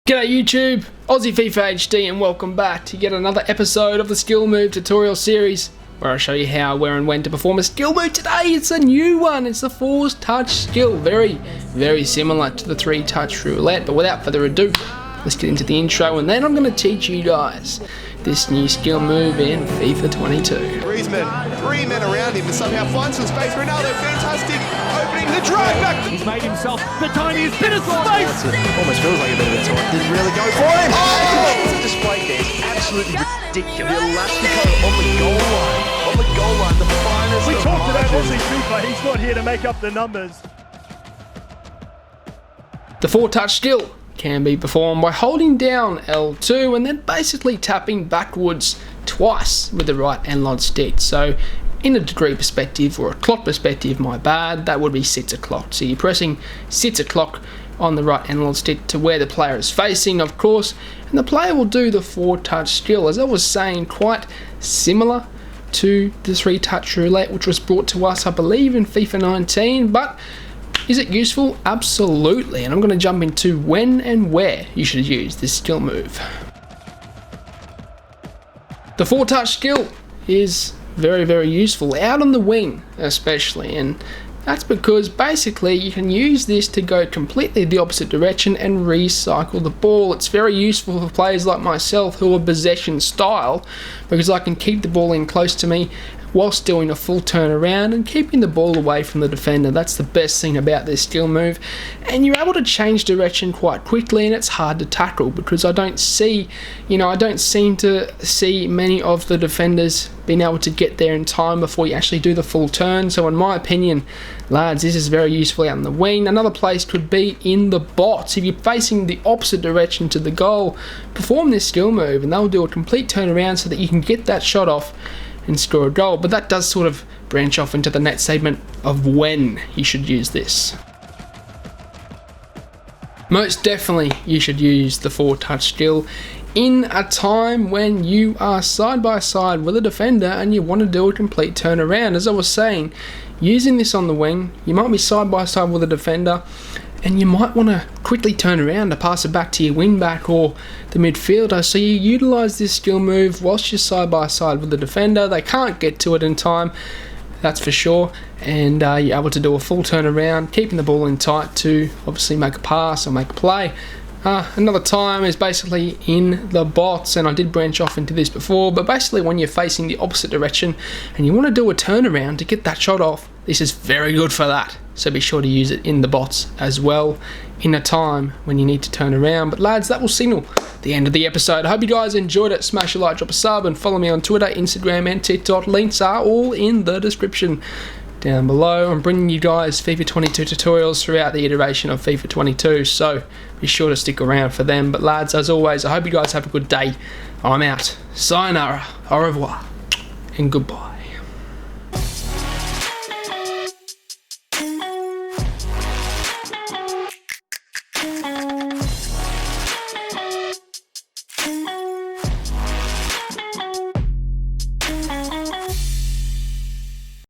G'day YouTube, Aussie FIFA HD, and welcome back to yet another episode of the skill move tutorial series where I show you how, where and when to perform a skill move. Today it's a new one, it's the 4-touch skill, very similar to the 3-touch roulette, but without further ado, let's get into the intro and then I'm going to teach you guys this new skill move in FIFA 22. Griezmann, 3 men around him and somehow finds some space. Ronaldo, fantastic, opening the drive back. He's made himself the tiniest bit of space. Almost feels like a bit of a taunt. Didn't really go for it. Oh! The display there is absolutely ridiculous. The Elastico on the goal line. On the goal line, the finest. We of talked about margins. Aussie FIFA. He's not here to make up the numbers. The 4-touch skill can be performed by holding down L2 and then basically tapping backwards twice with the right analog stick. So in a degree perspective, or a clock perspective, my bad, that would be 6 o'clock. So you're pressing 6 o'clock on the right analog stick to where the player is facing, of course, and the player will do the 4-touch skill. As I was saying, quite similar to the 3-touch roulette, which was brought to us, I believe, in FIFA 19, but is it useful? Absolutely, and I'm going to jump into when and where you should use this skill move. The 4-touch skill is very useful, out on the wing especially, and that's because basically you can use this to go completely the opposite direction and recycle the ball. It's very useful for players like myself who are possession style, because I can keep the ball in close to me whilst doing a full turnaround and keeping the ball away from the defender. That's the best thing about this skill move, and you're able to change direction quite quickly, and it's hard to tackle because I don't seem to see many of the defenders being able to get there in time before you actually do the full turn. So in my opinion, lads, this is very useful out in the wing. Another place could be in the box. If you're facing the opposite direction to the goal, perform this skill move and they'll do a complete turnaround so that you can get that shot off and score a goal. But that does sort of branch off into the next segment of when you should use this. Most definitely you should use the 4-touch skill in a time when you are side by side with a defender and you want to do a complete turnaround. As I was saying, using this on the wing, you might be side by side with a defender and you might want to quickly turn around to pass it back to your wing back or the midfielder. So you utilise this skill move whilst you're side by side with the defender. They can't get to it in time, that's for sure, and you're able to do a full turnaround, keeping the ball in tight to obviously make a pass or make a play. Another time is basically in the box, and I did branch off into this before, but basically when you're facing the opposite direction and you want to do a turnaround to get that shot off, this is very good for that. So be sure to use it in the box as well in a time when you need to turn around. But lads, that will signal the end of the episode. I hope you guys enjoyed it. Smash a like, drop a sub, and follow me on Twitter, Instagram and TikTok. Links are all in the description down below. I'm bringing you guys FIFA 22 tutorials throughout the iteration of FIFA 22, so be sure to stick around for them. But lads, as always, I hope you guys have a good day. I'm out. Sayonara, au revoir, and goodbye.